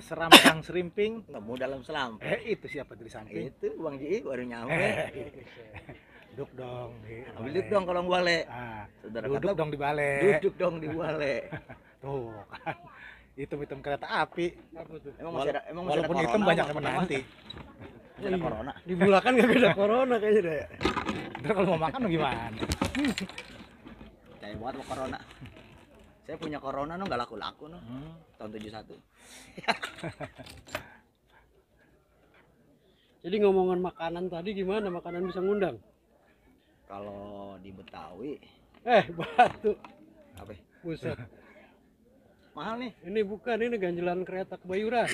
seram sang serimping. Nemu dalam selam. Itu siapa di samping? Itu Bang Ji baru nyampe. Duduk dong di Duduk dong kalau bale. Saudara duduk kata, dong di bale. Duduk dong di bale. Tuh kan. Hitam-hitam kereta api. Emang masih ada Walaupun hitam banyak yang menanti. Masih ada corona. Di Bulakan gak ada corona kayaknya deh. Ntar kalau mau makan gimana? Saya buat mau corona. Saya punya corona no, nggak laku-laku no. Tahun 71. Jadi ngomongan makanan tadi gimana? Makanan bisa ngundang? Kalau di Betawi, Batu. apa? Buset. Mahal nih. Ini bukan, ini ganjelan kereta kebayuran.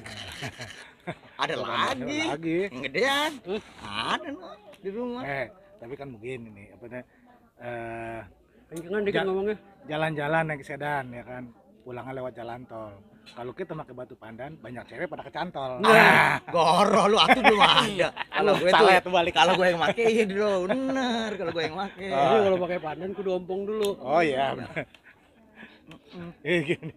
Ada lagi. Yang gedean. Ada no, di rumah. Tapi kan begini nih, apa namanya? Kencengan dikit ngomongnya. Jalan-jalan naik sedan ya kan, pulangnya lewat jalan tol. Kalau kita pakai batu pandan, banyak cewek pada kecantol. Goro lu atuh belum ada. Kalau gue tuh salah tuh balik. Kalau gue yang make iya bro, bener. Kalau gue yang make. Jadi kalau pakai pandan kudu ompong dulu. Oh iya. Gini.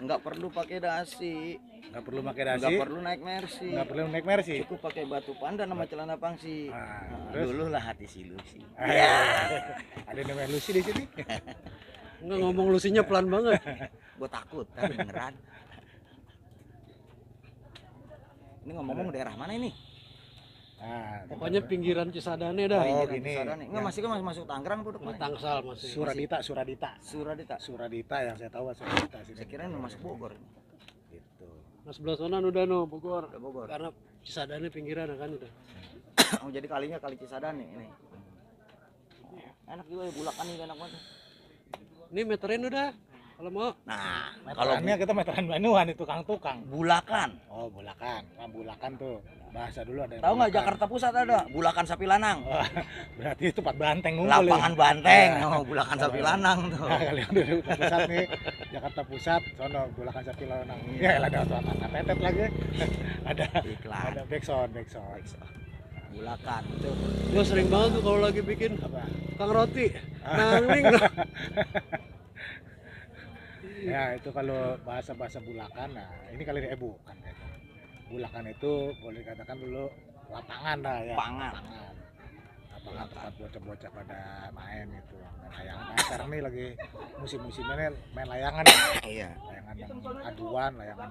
Nggak perlu pakai dasi. Nggak perlu pakai dasi. Nggak perlu naik Mercy. Nggak perlu naik Mercy. Cukup pakai batu pandan sama celana pangsi. Terus? Dulu lah hati si Lucy. Ada namanya Lucy di sini. Enggak, ngomong lusinya pelan banget. Gue takut, tapi beneran. Ini ngomong daerah mana ini? Pokoknya pinggiran Cisadane dah. Oh, Pinggiran gini. Cisadane. Nggak, masih masuk Tangerang tuh. Tangsal masih. Suradita yang saya tahu Suradita sini. Saya kira mau masuk Bogor. Gitu. Nah, sebelah sana udah Bogor. Udah Bogor. Karena Cisadane pinggiran kan udah. Oh, jadi kalinya kali Cisadane ini. Enak juga ya, Bulakan ini enak banget. Ini meterin udah kalau mau. Nah, Kalau kita meteran Banuan itu tukang-tukang. Bulakan. Oh, Bulakan. Nah, Bulakan tuh bahasa dulu ada. Tahu nggak Jakarta Pusat ada Bulakan Sapi Lanang. Oh, berarti itu 4 banteng ngumpul. Lapangan Banteng. Oh, Bulakan Sapi Lanang tuh. Nah, kalian dari pusat nih, Jakarta Pusat, sono Bulakan Sapi Lanang. Ya, ada suara tetet lagi. Ada Iklan. ada backsound. Bulakan itu. Gua sering banget tuh kalau lagi bikin Apa? Kang Roti. Nangling. Ya, itu kalau bahasa-bahasa Bulakan. Nah, ini kali ini bukan kayaknya. Bulakan itu boleh katakan dulu lapangan lah ya. Lapangan tempat bocah-bocah pada main itu, main layangan. Nah, sekarang nih lagi musim-musimnya main layangan. Iya. Layangan yang aduan, layangan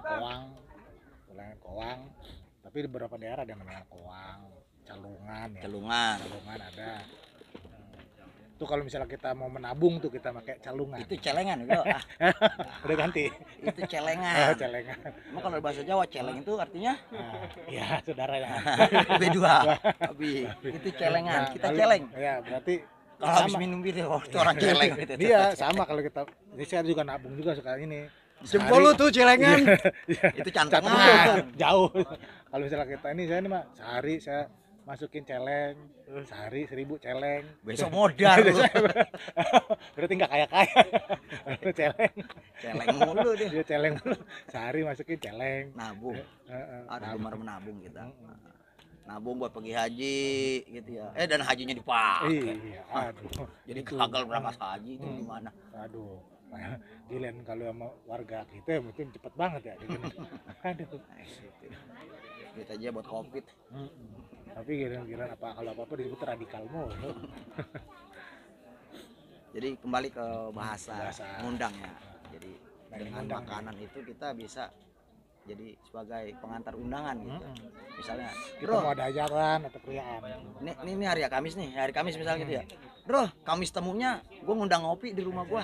koang. Tapi di beberapa daerah ada yang namanya koang, calungan ya. Celungan Ada. Itu kalau misalnya kita mau menabung tuh kita pakai calungan. itu celengan bro. Udah ganti. Itu celengan. Celengan. Emang kalau bahasa Jawa celeng itu artinya Ya, saudara ya. B2. Tapi itu celengan. Kita celeng. Ya, berarti Kalau habis minum bir itu orang celeng gitu. Iya, sama kalau kita. Ini saya juga nabung juga suka ini. Jempol lu tuh celengan. Itu cantongan. Jauh. Kalau misalnya kita ini saya ini mah sehari saya masukin celeng, sehari 1000 celeng. Besok modal lu. Berarti nggak kaya-kaya. Celeng mulu deh. Dia celeng mulu. Sehari masukin celeng. Nabung. Ada gemar menabung kita. Nabung buat pergi haji gitu ya. Dan hajinya dipakai. Iya, aduh. Jadi gagal berangkat haji itu gimana? Aduh. Giliran kalau sama warga kita mungkin cepet banget ya. Aduh. Kita aja buat covid. Tapi giliran kalau apa disebut radikal mulu. Jadi kembali ke bahasa ngundang ya. Jadi dengan ngundang makanan itu kita bisa jadi sebagai pengantar undangan gitu. Misalnya, Kita mau ada ajaran atau kriaan. ini hari Kamis nih, hari Kamis misalnya gitu ya. Bro, Kamis temunya gue ngundang ngopi di rumah gua.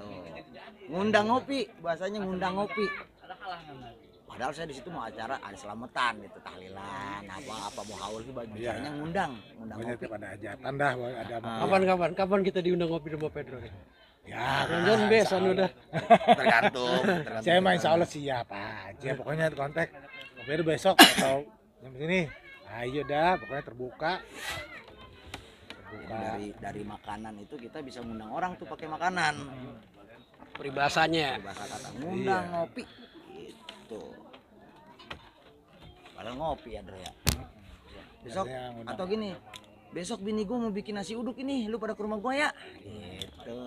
Tuh. Ngundang ngopi, bahasanya ngundang ngopi. Padahal saya di situ mau acara ada selamatan gitu, tahlilan, apa mau haul sih bicaranya ngundang Banyak ngopi. pada hajatan dah, ada Kapan kita diundang ngopi di rumah Pedro nih? ya. Jangan besan udah. Tergantung. Saya mah insya Allah siap aja. Pokoknya kontak ngopi besok atau jam sini. Ayo dah, pokoknya terbuka. Dari makanan itu kita bisa ngundang orang tuh pakai makanan. Peribahasanya. Bahasa kata ngundang ngopi gitu. Padahal ngopi ya, Dro ya. Besok atau gini, besok bini gue mau bikin nasi uduk ini, lu pada ke rumah gue ya. Gitu.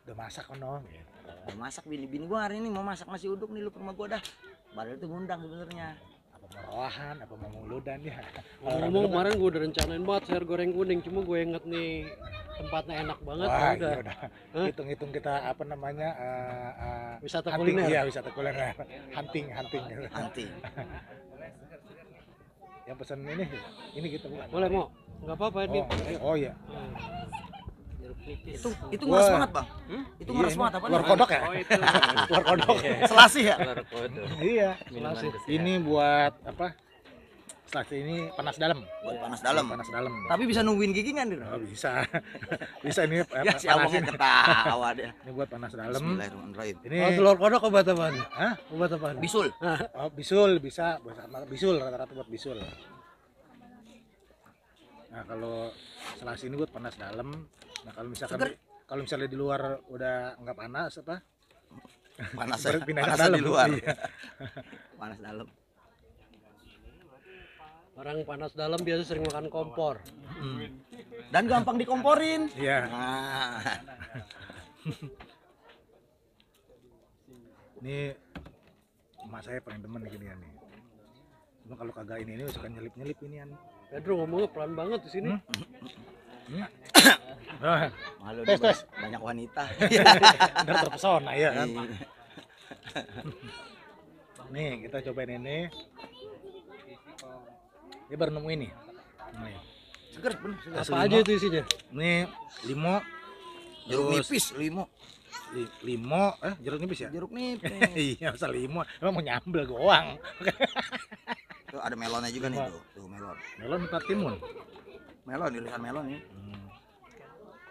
udah masak kono gitu. Mau masak bini gua hari ini mau masak nasi uduk nih lu ke rumah gua dah. Padahal itu ngundang sebenarnya. Apa merohan, apa mau muludan ya. Ngomong kemarin gue udah rencanain banget sayur goreng kuning, cuma gue inget nih tempatnya enak banget. Wah, udah. iya udah. Hitung-hitung kita apa namanya Wisata hunting, kuliner. iya wisata kuliner. Hunting. Nanti. Yang pesan ini kita bukan. Boleh mau? Nggak apa-apa ini. Oh iya. Jeruk nipis. Itu ngeres banget, Bang. Itu Iya, ngeres ini banget apa luar nih? kodok ya? Oh itu. Luar kodok. Selasih ya? Iya. Selasih. Ini buat apa? Selasi ini panas dalam. Buat panas dalam. Panas dalam. Tapi bisa nungguin gigi kan, Dir? Oh, bisa. Bisa ini Ya si abangnya ketawa dia. Ini buat panas dalam. Bismillahirrahmanirrahim. Ini Oh, telur kodok obat apaan? Hah? Obat apaan? Bisul. Oh, bisul bisa buat bisul rata-rata buat bisul. Nah, kalau selasi ini buat panas dalam. Nah, Seger. kalau misalnya di luar udah nggak panas apa? Panas Pindah ke panasnya di luar. Iya. Panas dalam. Orang panas dalam biasa sering makan kompor. Dan gampang dikomporin. Iya. Nah, Ini emak saya paling demen nih ginian nih. Cuma kalau kagak ini suka nyelip-nyelip inian. Pedro ngomongnya pelan banget di sini. Nah, malu Tes, dia tes. banyak wanita. ntar terpesona ya kan. Iya. Nih, kita cobain ini. Ini baru nemu ini. Nih. Seger, bener, seger. Kasih Apa aja limo. itu isinya? Ini limo. Jeruk Terus nipis, limo. Limo, jeruk nipis ya? Jeruk nipis. Iya, masa limo. Emang mau nyambel goang. Tuh ada melonnya juga nih tuh. Tuh melon. Melon apa timun? Melon, irisan melon nih.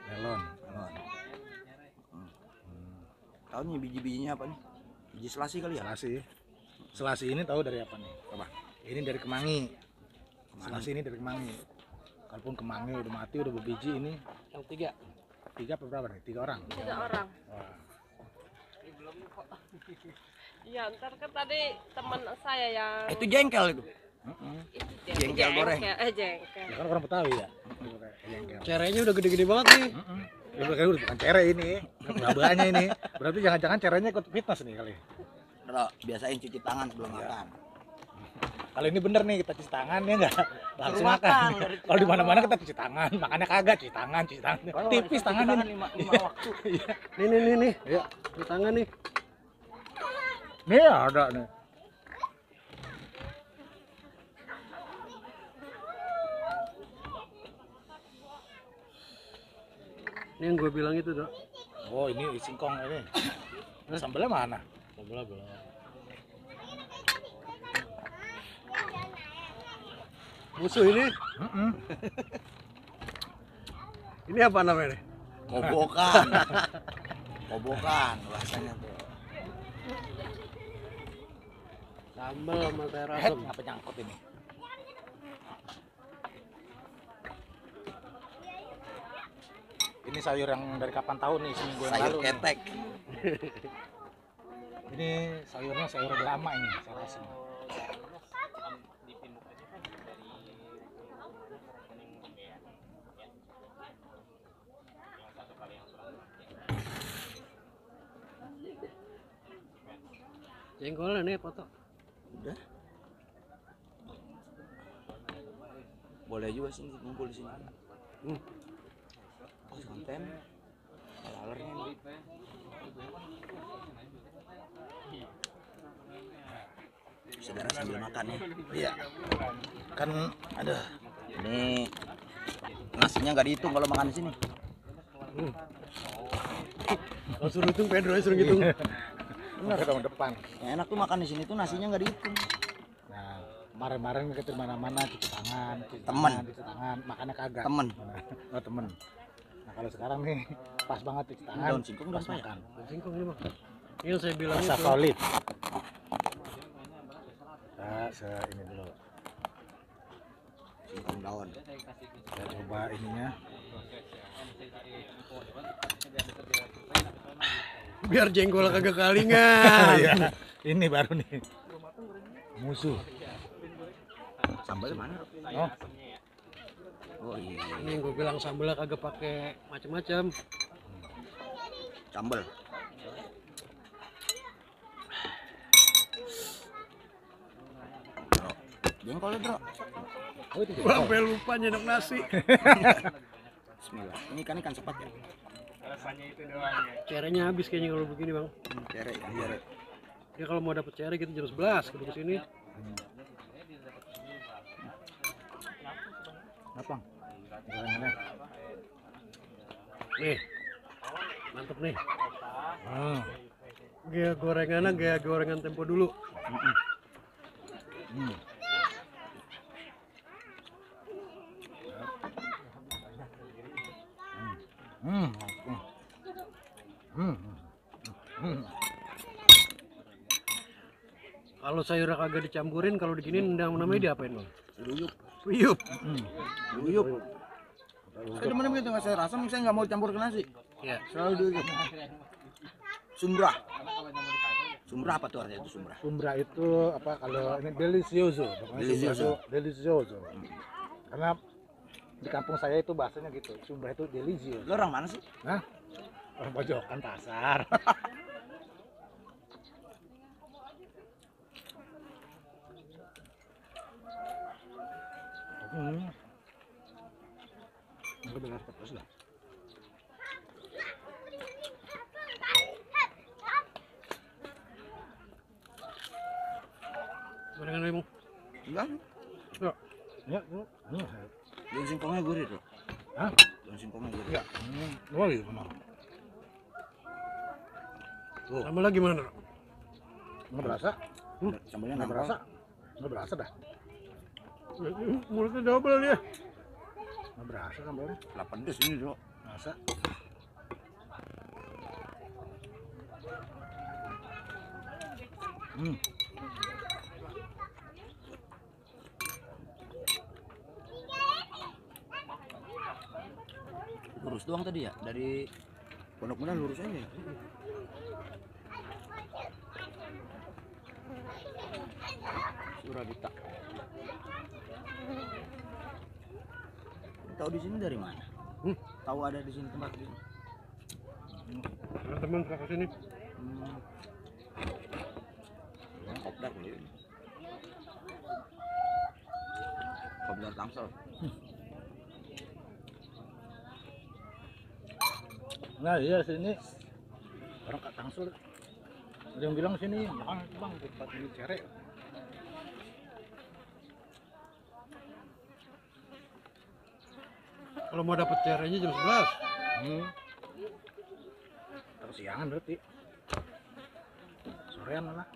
Melon. Tahu nih biji-bijinya apa nih? Biji selasi kali ya? Selasi. Selasi ini tahu dari apa nih? Coba. Ini dari kemangi. Selasi ini dari kemangi. Kalaupun kemangi udah mati, udah berbiji ini. Yang tiga. 3 apa berapa nih? 3 orang. 3 orang. Wah. Iya, ntar kan tadi teman saya yang Itu jengkel itu. itu jengkel goreng. jengkel. Ya kan orang Betawi ya. Jengkel. Cerenya udah gede-gede banget nih. Ya udah bukan cere ini. Babanya ini. Berarti jangan-jangan cerenya ikut fitness nih kali. Kalau biasain cuci tangan sebelum makan. Kalau ini bener nih kita cuci tangan ya enggak langsung Suruh makan. makan, nggak Kalau di mana-mana kita cuci tangan, makannya kagak cuci tangan. Tipis tangan ini. 5 waktu. Nih. Iya. Di tangan nih. Nih ada nih. Ini yang gue bilang itu, Dok. Oh, ini singkong ini. Sambelnya mana? Sebelah belum. Musuh ini. Ini apa namanya nih? Kobokan. Kobokan bahasanya tuh. Sambal sama sayur Eh, asem. ngapa nyangkut ini? Ini sayur yang dari kapan tahu nih seminggu yang Sayur lalu. nih. ketek. Ini sayurnya sayur lama ini, sayur asem. Jengkolnya nih foto. Udah. Boleh juga sini kumpul di sini. Konten. Lalernya ini. Saudara sambil makan ya. Iya. Kan ada Ini nasinya nggak dihitung kalau makan di sini. Kalau suruh hitung Pedro suruh hitung. benar tahun depan. Yang enak tuh makan di sini tuh nasinya nggak dihitung. Nah, kemarin-kemarin kita mana-mana cuci tangan, Temen. cuci tangan, makannya kagak. Temen. Oh, temen. Nah, kalau sekarang nih pas banget cuci tangan. Daun singkong pas daun apa ya? makan. Singkong ini, Bang. Ini yang saya bilang Rasa itu. solid. Kita ini dulu. Singkong daun. Kita coba ininya. Biar jengkol kagak kalingan. Iya. Ini baru nih. Musuh. Sambalnya mana? Oh, Oh iya. Ini yang gue bilang sambelnya kagak pakai macam-macam. Sambal. Bro, jengkol ya, Bro. Oh, itu Gua sampai lupa nyendok nasi. Bismillah. Ini ikan sepat ya. Cerenya habis kayaknya kalau begini, Bang. Cere, cere. Ya kalau mau dapet cere kita jam 11 ke sini. Apa? Gorengannya. Nih. Mantep nih. Ah. Gaya gorengannya gaya gorengan Tempo dulu. Hmm. Hmm. Hmm. Hmm. Kalau sayurnya kagak dicampurin, kalau diginiin namanya diapain, Bang? Luyup. Uyup. Luyup. Saya demen begitu nggak saya rasa, saya nggak mau campur ke nasi. Ya. Selalu luyup. Sumbrah. Sumbrah apa tuh artinya itu sumbrah? Sumbra itu apa kalau ini delicioso. Pokoknya Delicioso. Sumbra itu delicioso. Karena di kampung saya itu bahasanya gitu. Sumbra itu delicioso. Lo orang mana sih? Hah? Orang pojokan pasar. Enggak benar terus lah. Gorengan Bang. Enggak. Ya. Ya, Daun singkongnya gurih tuh. hah? Daun singkongnya gurih. Ya. Oh iya benar. Sama lagi mana? Enggak berasa? Sambalnya Enggak nangkal. berasa? Enggak berasa dah. Mulutnya double dia. Enggak berasa sambalnya. Lah pedes ini, Bro. Masa? Hmm. Lurus doang tadi ya dari Pondok Muda lurus aja. Ya? Suradita. Tahu di sini dari mana? Tahu ada di sini tempat ini? Teman ke sini. Kopdar ini. Kopdar Tangsel. Nah iya sini orang Kak Tangsel. Ada yang bilang sini, jangan bang tempat ini cere. Kalau mau dapet cerenya jam 11. Terus siangan berarti. Sorean lah.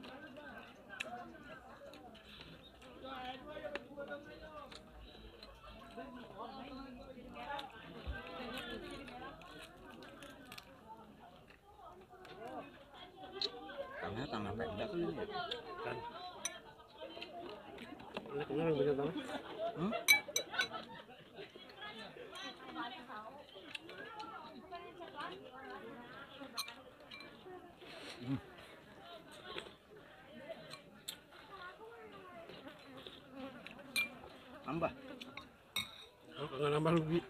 Tanah Pemda tuh ini. Kan. Ini kenapa yang punya tanah? Nambah. Oh, nggak nambah lebih.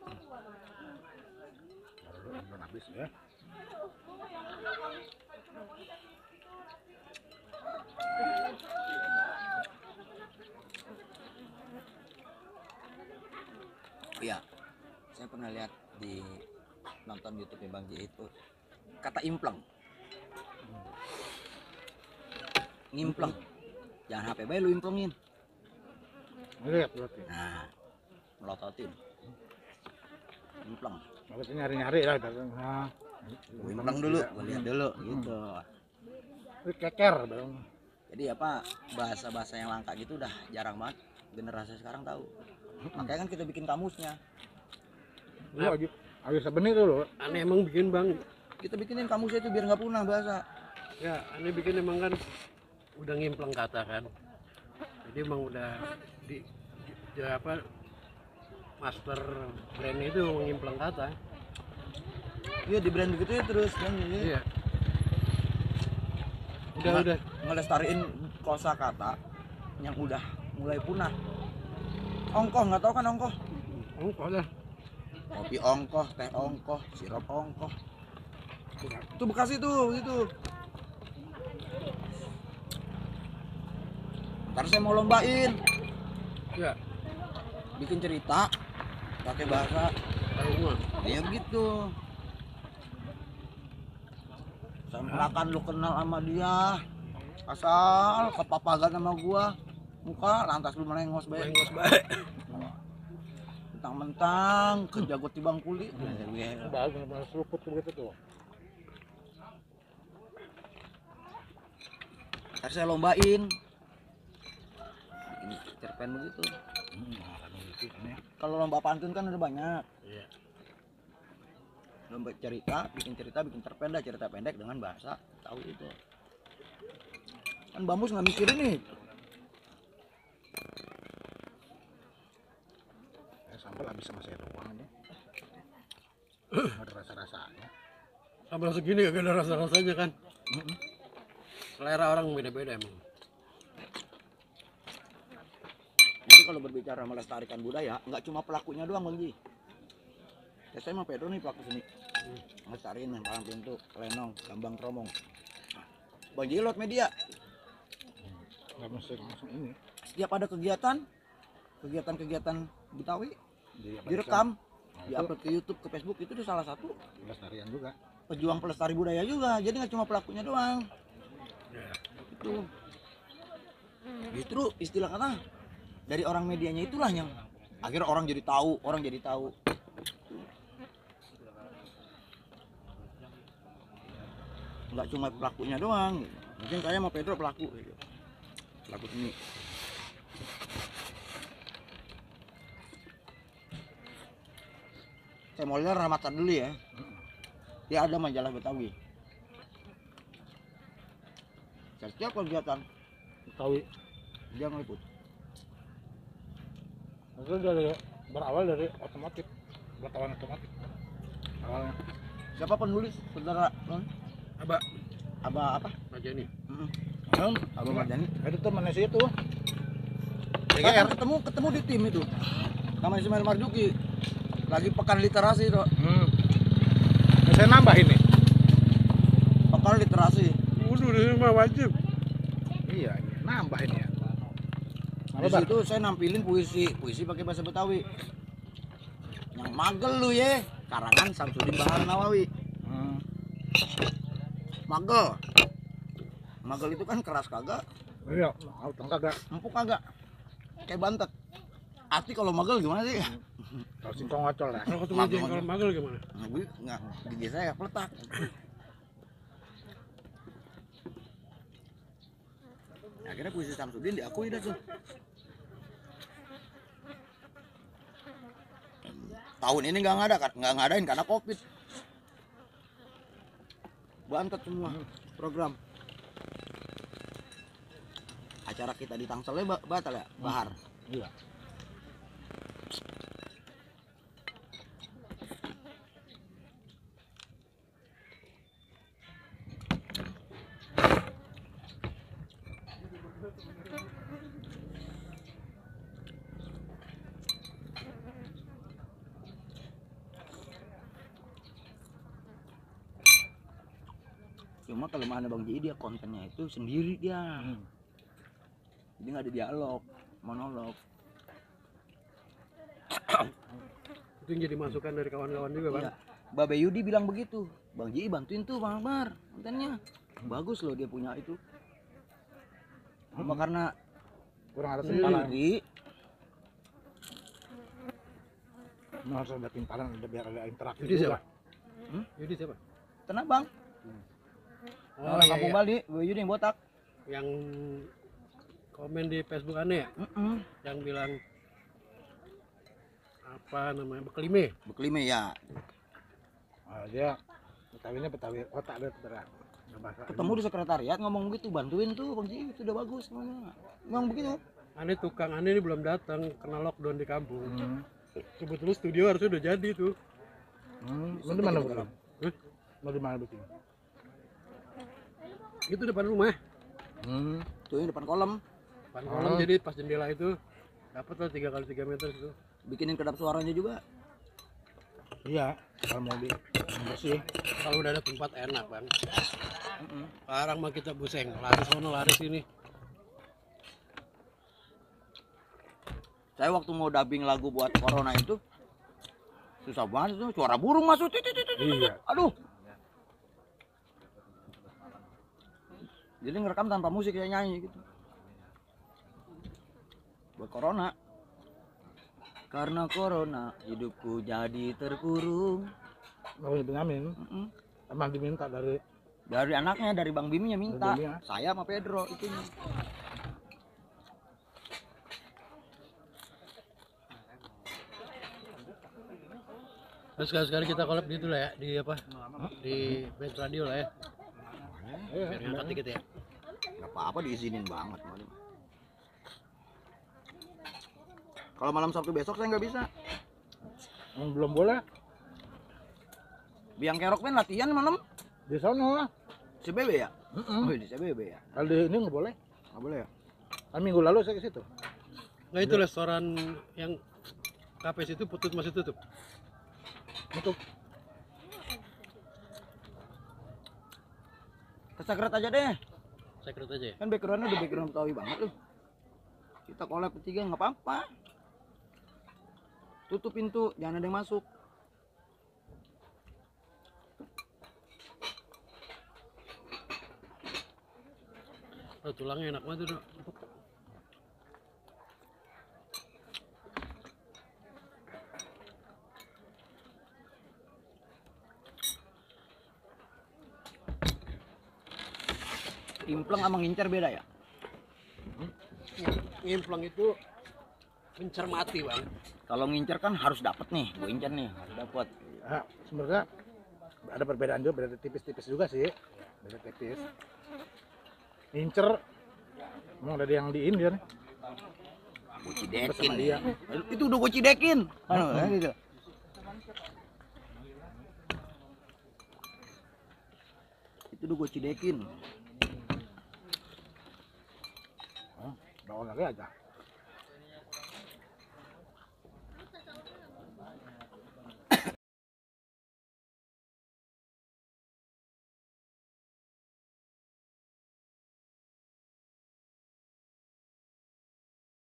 Belum habis ya. Iya, saya pernah lihat di nonton YouTube Bang J itu kata impleng. Ngimpleng. Jangan HP bae lu implengin. Lihat berarti. Nah, melototin. Impleng. Berarti nyari-nyari lah. Nah, Gua impleng dulu, gua lihat dulu gitu. ini keker dong. Jadi apa bahasa-bahasa yang langka gitu udah jarang banget generasi sekarang tahu. Makanya kan kita bikin kamusnya. Lu aja sebenarnya tuh loh. Aneh emang bikin Bang. Kita bikinin kamusnya itu biar nggak punah bahasa. Ya, aneh bikin emang kan udah ngimpleng kata kan. Jadi emang udah apa master brand itu ngimpleng kata. Iya di brand begitu ya terus kan. Iya. Udah. Ngelestariin kosakata yang udah mulai punah. Ongkoh nggak tahu kan ongkoh? Ongkoh lah. Kopi ongkoh, teh ongkoh, sirup ongkoh. Itu Bekasi tuh, itu. Ntar saya mau lombain Ya, bikin cerita pakai bahasa. rumah. Ya begitu. Semperakan lu kenal sama dia, asal kepapagan sama gua, muka lantas lu melengos baik. Lengos baik. Mentang-mentang kejagot tibang kulit. Bagus benar seruput begitu tuh. Ntar saya lombain bikin cerpen begitu. Kalau lomba pantun kan ada banyak. Iya. Lomba cerita, bikin cerpen dah, cerita pendek dengan bahasa tahu itu. Kan Bamus nggak mikirin nih. Sambal habis sama saya doang aja. Ada rasa-rasanya. Sambal segini gak ada rasa-rasanya kan. Selera orang beda-beda emang. Jadi kalau berbicara melestarikan budaya, nggak cuma pelakunya doang Bang Ji. Ya, saya sama Pedro nih pelaku seni. Melestariin main palang pintu, lenong, gambang kromong. Bang Ji lewat media. Nggak mesti langsung ini. Setiap ada kegiatan Betawi Di direkam, diupload ke YouTube, ke Facebook, itu tuh salah satu pelestarian juga. pejuang pelestari budaya juga. Jadi nggak cuma pelakunya doang. Ya. Itu justru istilah kata dari orang medianya itulah yang akhirnya orang jadi tahu. Nggak cuma pelakunya doang. Mungkin saya sama Pedro pelaku seni. Saya mau lihat Ramatan dulu ya. Dia ada majalah Betawi. Setiap kegiatan Betawi. dia ngeliput. Itu berawal dari otomotif, wartawan otomotif. Awalnya. Siapa penulis? Saudara Abah apa? aja nih. Abang Mardani. Itu temannya sih itu. Saya kan ketemu di tim itu. Sama Ismail Marzuki. Lagi pekan literasi itu. Saya nambah ini. Pekan literasi. Udah ini mah wajib. Iya, nambah ini ya. Di situ saya nampilin puisi pakai bahasa Betawi. Yang magel lu ya, karangan Samsudin Bahar Nawawi. Magel itu kan keras kagak, Iya, kagak. empuk kagak, kayak bantet. Arti kalau magel gimana sih? Kalau singkong ngocol ya. Kalau ketemu jengkol magel gimana? Nggak, gigi saya peletak. Akhirnya puisi Samsudin diakui dah tuh. Tahun ini nggak ngadain karena COVID. Bantet semua program. Acara kita di Tangselnya batal ya, Bahar. Iya. Cuma kelemahan Bang Ji dia kontennya itu sendiri dia. Jadi nggak ada dialog, monolog. Itu yang jadi masukan dari kawan-kawan juga bang. Iya. Babe Yudi bilang begitu. Bang Ji bantuin tuh Bang Akbar kontennya. Bagus loh dia punya itu. Cuma karena Kurang ada timpalan. sendiri, Harus ada timpalan biar ada interaksi. Yudi juga. siapa? Yudi siapa? tenang Bang. Oh Orang iya, Kampung iya. Bali, Babe Yudi yang botak. Yang komen di Facebook aneh ya? Yang bilang apa namanya Bekelime. Bekelime ya. Dia Betawi otak dia beneran. Ketemu di sekretariat ngomong gitu, bantuin tuh Bang Ji, itu udah bagus ngomongnya. Memang begitu. Aneh tukang aneh ini belum datang kena lockdown di kampung. Kebetulan studio harusnya udah jadi tuh. Lu di mana bikin? Lu di mana bikin? Itu depan rumah. Tuh yang depan kolam, Depan kolam jadi pas jendela itu dapat lah 3 kali 3 meter itu. bikinin kedap suaranya juga. Iya, kalau mau bersih. Kalau udah ada tempat enak bang. Sekarang mah kita buseng, lari sono lari sini. Saya waktu mau dubbing lagu buat Corona itu susah banget tuh, suara burung masuk. Iya. Aduh. Jadi ngerekam tanpa musik, saya nyanyi gitu. Buat Corona. Karena Corona hidupku jadi terkurung. Mau Benyamin, emang diminta dari Anaknya, dari Bang Biminya minta. Bang Bimi, ya? Saya sama Pedro itu. Terus sekali-sekali kita collab gitu lah ya, di apa? Di band radio lah ya. Biar ngangkat dikit ya. Gak apa-apa, diizinin banget. Kalau malam Sabtu besok saya nggak bisa. belum boleh Biang Kerok men latihan malam di sono. CBB ya? Oh, di CBB ya? Kalau di ini nggak boleh. Nggak boleh ya? Kan minggu lalu saya ke situ. Nah itu restoran yang KPS itu masih tutup. Untuk Kesakrat aja deh. Secret aja ya. Kan backgroundnya udah background Betawi banget loh. Kita collab bertiga nggak apa-apa. Tutup pintu, jangan ada yang masuk. Oh, tulangnya enak banget tuh. Impleng sama ngincer beda ya? Ngimplang itu mencermati bang. Kalau ngincer kan harus dapet nih, gue incer nih, harus dapet. ya, sebenarnya ada perbedaan juga, beda tipis-tipis juga sih. Beda tipis. Incer emang ada yang diin dia nih. Gue cidekin Sama dia. Itu udah gue cidekin. Gitu. Itu udah gue cidekin. Bawa lagi aja.